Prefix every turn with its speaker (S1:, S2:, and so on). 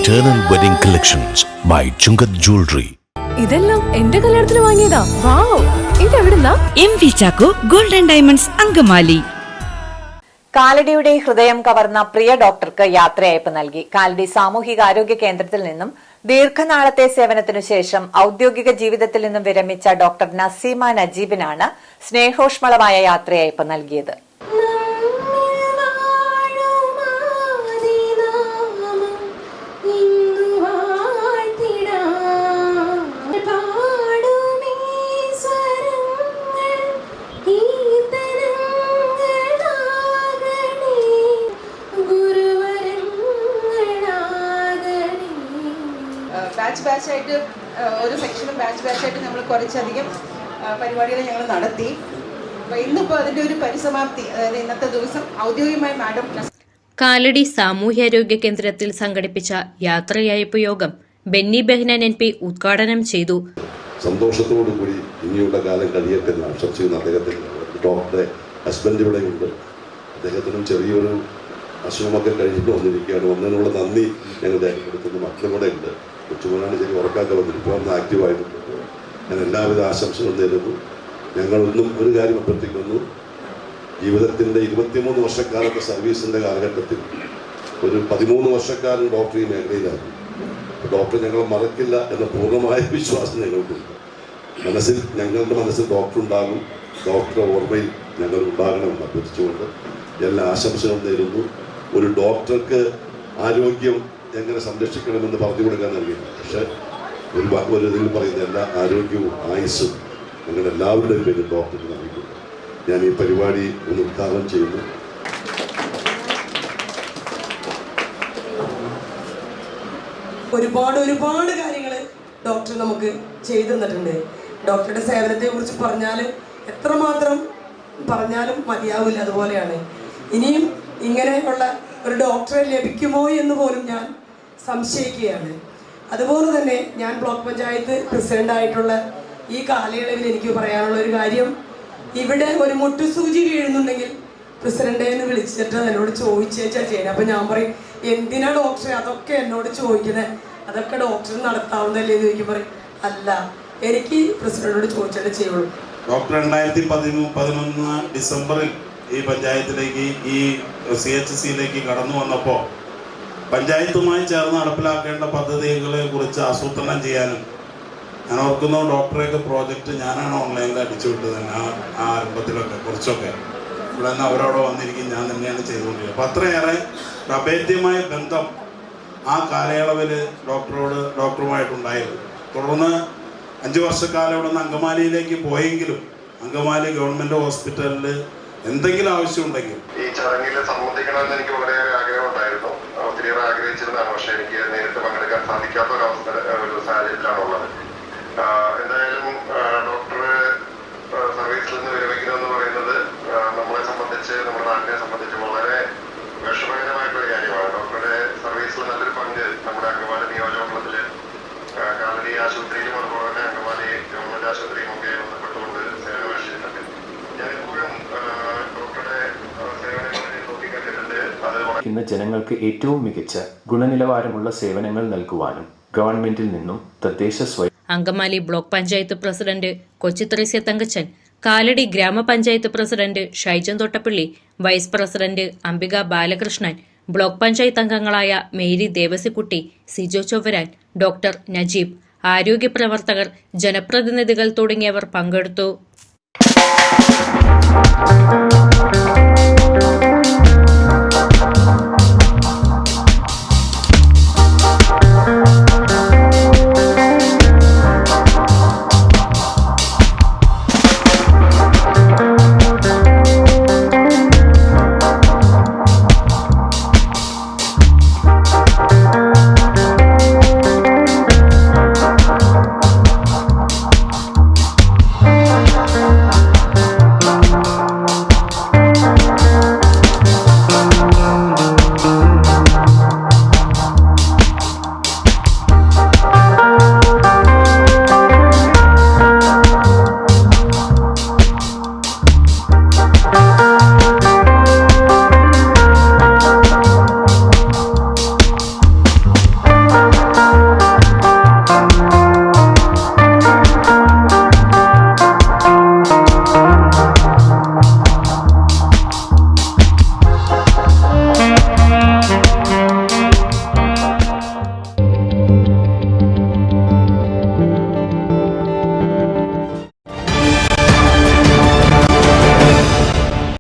S1: Eternal Wedding Collections by Chungat Jewelry.
S2: ഇതെല്ലാം എന്റെ കല്യാണത്തിന് വാങ്ങിയതാ. വാവ്, ഇതെവിടുന്നാ?
S3: MV Chacko Gold and Diamonds Angamaly.
S4: കാലടിയുടെ ഹൃദയം കവർന്ന പ്രിയ ഡോക്ടർക്ക് യാത്രയയപ്പ് നൽകി. കാലടി സാമൂഹികാരോഗ്യ കേന്ദ്രത്തിൽ നിന്നും ദീർഘനാളത്തെ സേവനത്തിനു ശേഷം ഔദ്യോഗിക ജീവിതത്തിൽ നിന്നും വിരമിച്ച ഡോക്ടർ നസീമ നജീബിനാണ് സ്നേഹോഷ്മളമായ യാത്രയയപ്പ് നൽകിയത്.
S5: ബാച്ചായിട്ട് ഒരു സെക്ഷനും ബാച്ചായിട്ട് നമ്മൾ കുറച്ചധികം പരിപാടികൾ ഞങ്ങൾ നടത്തി. അപ്പോൾ ഇന്നിപ്പോൾ അതിൻ്റെ ഒരു പരിസമാപ്തി, അതായത് ഇന്നത്തെ ദിവസം ഔദ്യോഗികമായി മാഡം
S6: കാലടി സാമൂഹ്യാരോഗ്യ കേന്ദ്രത്തിൽ സംഘടിപ്പിച്ച യാത്രയയപ്പ് യോഗം ബെന്നി ബെഹ്നാൻ MP ഉദ്ഘാടനം ചെയ്തു.
S7: സന്തോഷത്തോടുകൂടി ഇനിയുള്ള കാലം കഴിയട്ടെ എന്ന് ആശംസിക്കുന്ന അദ്ദേഹത്തിന് ഡോക്ടറെ ഹസ്ബൻഡ് ഇവിടെ ഉണ്ട്. അദ്ദേഹത്തിനും ചെറിയൊരു അസുഖമൊക്കെ കഴിഞ്ഞിട്ട് വന്നിരിക്കുകയാണ്. വന്നതിനുള്ള നന്ദി ഞങ്ങൾ രേഖപ്പെടുത്തുന്നു. മക്കളും കൂടെ ഉണ്ട്. കൊച്ചുമോനാണ് ശരി ഉറക്കാതെ വന്നിട്ട് ഇപ്പോൾ ഒന്ന് ആക്റ്റീവായിട്ടുണ്ട്. ഞാൻ എല്ലാവിധ ആശംസകളും നേരുന്നു. ഞങ്ങളൊന്നും ഒരു കാര്യം അഭ്യർത്ഥിക്കുന്നു, ജീവിതത്തിൻ്റെ 23 വർഷക്കാലത്തെ സർവീസിൻ്റെ കാലഘട്ടത്തിൽ ഒരു 13 വർഷക്കാലം ഡോക്ടർ ഈ മേഖലയിലായിരുന്നു. ഡോക്ടർ ഞങ്ങളെ മറക്കില്ല എന്ന പൂർണ്ണമായ വിശ്വാസം ഞങ്ങൾക്കുണ്ട്. ഞങ്ങളുടെ മനസ്സിൽ ഡോക്ടർ ഉണ്ടാകും. ഡോക്ടറുടെ ഓർമ്മയിൽ ഞങ്ങൾ ഉണ്ടാകണമെന്ന് അഭ്യർത്ഥിച്ചുകൊണ്ട് എല്ലാ ആശംസകളും നേരുന്നു. ഒരു ഡോക്ടർക്ക് ആരോഗ്യം എങ്ങനെ സംരക്ഷിക്കണമെന്ന് പറഞ്ഞു കൊടുക്കാൻ നൽകിയില്ല. പക്ഷേ ഒരു ഇതിൽ പറയുന്ന എല്ലാ ആരോഗ്യവും ആയുസ്സും ഞങ്ങൾ എല്ലാവരുടെയും പേരിൽ ഡോക്ടർക്ക് നൽകിയിട്ടുണ്ട്. ഞാൻ ഈ പരിപാടി ഒന്ന് ഉദ്ഘാടനം ചെയ്യുന്നു.
S8: ഒരുപാട് കാര്യങ്ങൾ ഡോക്ടർ നമുക്ക് ചെയ്തു തന്നിട്ടുണ്ട്. ഡോക്ടറുടെ സേവനത്തെ കുറിച്ച് പറഞ്ഞാൽ എത്രമാത്രം പറഞ്ഞാലും മതിയാവില്ല. അതുപോലെയാണ് ഇനിയും ഇങ്ങനെയുള്ള ഒരു ഡോക്ടറെ ലഭിക്കുമോ എന്ന് പോലും ഞാൻ സംശയിക്കുകയാണ്. അതുപോലെ തന്നെ ഞാൻ ബ്ലോക്ക് പഞ്ചായത്ത് പ്രസിഡൻ്റായിട്ടുള്ള ഈ കാലയളവിൽ എനിക്ക് പറയാനുള്ള ഒരു കാര്യം, ഇവിടെ ഒരു മുട്ടുസൂചി വീഴുന്നുണ്ടെങ്കിൽ പ്രസിഡൻ്റ് എന്ന് വിളിച്ചിട്ട് എന്നോട് ചോദിച്ചാൽ ചെയ്യണം. അപ്പം ഞാൻ പറയും, എന്തിനാ ഡോക്ടറെ അതൊക്കെ എന്നോട് ചോദിക്കുന്നത്, അതൊക്കെ ഡോക്ടർ നടത്താവുന്നതല്ലേ എന്ന് ചോദിക്കും. പറയും അല്ല, എനിക്ക് പ്രസിഡന്റിനോട് ചോദിച്ചിട്ട് ചെയ്യുള്ളൂ.
S9: ഡോക്ടർ 2011 ഡിസംബറിൽ ഈ പഞ്ചായത്തിലേക്ക് ഈ CHCയിലേക്ക് കടന്നു വന്നപ്പോൾ പഞ്ചായത്തുമായി ചേർന്ന് നടപ്പിലാക്കേണ്ട പദ്ധതികളെ കുറിച്ച് ആസൂത്രണം ചെയ്യാനും ഞാൻ ഓർക്കുന്നു, ഡോക്ടറെയൊക്കെ പ്രോജക്റ്റ് ഞാനാണ് ഓൺലൈനിൽ അടിച്ചു വിട്ടത്. ആ ആരംഭത്തിലൊക്കെ കുറച്ചൊക്കെ ഇവിടെ നിന്ന് അവരവിടെ വന്നിരിക്കും, ഞാൻ തന്നെയാണ് ചെയ്തുകൊണ്ടിരിക്കുന്നത്. അപ്പോൾ അത്രയേറെ അഭേദ്യമായ ബന്ധം ആ കാലയളവിൽ ഡോക്ടറുമായിട്ടുണ്ടായിരുന്നു. തുടർന്ന് 5 വർഷക്കാലം ഇവിടെ നിന്ന് അങ്കമാലിയിലേക്ക് പോയെങ്കിലും അങ്കമാലി ഗവൺമെൻറ് ഹോസ്പിറ്റലിൽ എന്തെങ്കിലും ആവശ്യമുണ്ടെങ്കിൽ
S10: ഈ ചടങ്ങിൽ സംബന്ധിക്കണമെന്ന് എനിക്ക് വളരെയേറെ ആഗ്രഹം ഉണ്ടായിരുന്നു. ഒത്തിരിയേറെ ആഗ്രഹിച്ചിരുന്നതാണ്. പക്ഷെ എനിക്ക് നേരിട്ട് പങ്കെടുക്കാൻ സാധിക്കാത്ത ഒരു സാഹചര്യത്തിലാണുള്ളത്. എന്തായാലും ഡോക്ടറെ സർവീസിൽ നിന്ന് വിരമിക്കണമെന്ന് പറയുന്നത് നമ്മളെ സംബന്ധിച്ച്, നമ്മുടെ നാട്ടിനെ സംബന്ധിച്ച് വളരെ വിഷമകരമായിട്ടുള്ള കാര്യമാണ്. ഡോക്ടറുടെ സർവീസിൽ നല്ലൊരു പങ്ക് നമ്മുടെ അങ്കമാലി നിയോജകമണ്ഡലത്തില് കാലടി ആശുപത്രിയിലും അതുപോലെ തന്നെ അങ്കമാലി ഗവൺമെന്റ് ആശുപത്രിയും ഒക്കെ ബന്ധപ്പെട്ടുകൊണ്ട് സേവനമനുഷ്ഠിച്ചിട്ടുണ്ട്. ഞാൻ എപ്പോഴും ഡോക്ടറുടെ സേവനങ്ങളിൽ നോക്കിക്കണ്ടിട്ടുണ്ട്.
S11: ഇന്ന് ജനങ്ങൾക്ക് ഏറ്റവും മികച്ച ഗുണനിലവാരമുള്ള സേവനങ്ങൾ നൽകുവാനും ഗവൺമെന്റിൽ നിന്നും തദ്ദേശ സ്വയം
S6: അങ്കമാലി ബ്ലോക്ക് പഞ്ചായത്ത് പ്രസിഡന്റ് കൊച്ചിത്രേസ്യ തങ്കച്ചൻ, കാലടി ഗ്രാമപഞ്ചായത്ത് president Shaijan Thottappally, vice president Ambika Balakrishnan, block panchayat അംഗങ്ങളായ മേരി ദേവസിക്കുട്ടി, സിജോ ചൊവ്വരാൻ, ഡോക്ടർ നജീബ്, ആരോഗ്യ പ്രവർത്തകർ, ജനപ്രതിനിധികൾ തുടങ്ങിയവർ പങ്കെടുത്തു.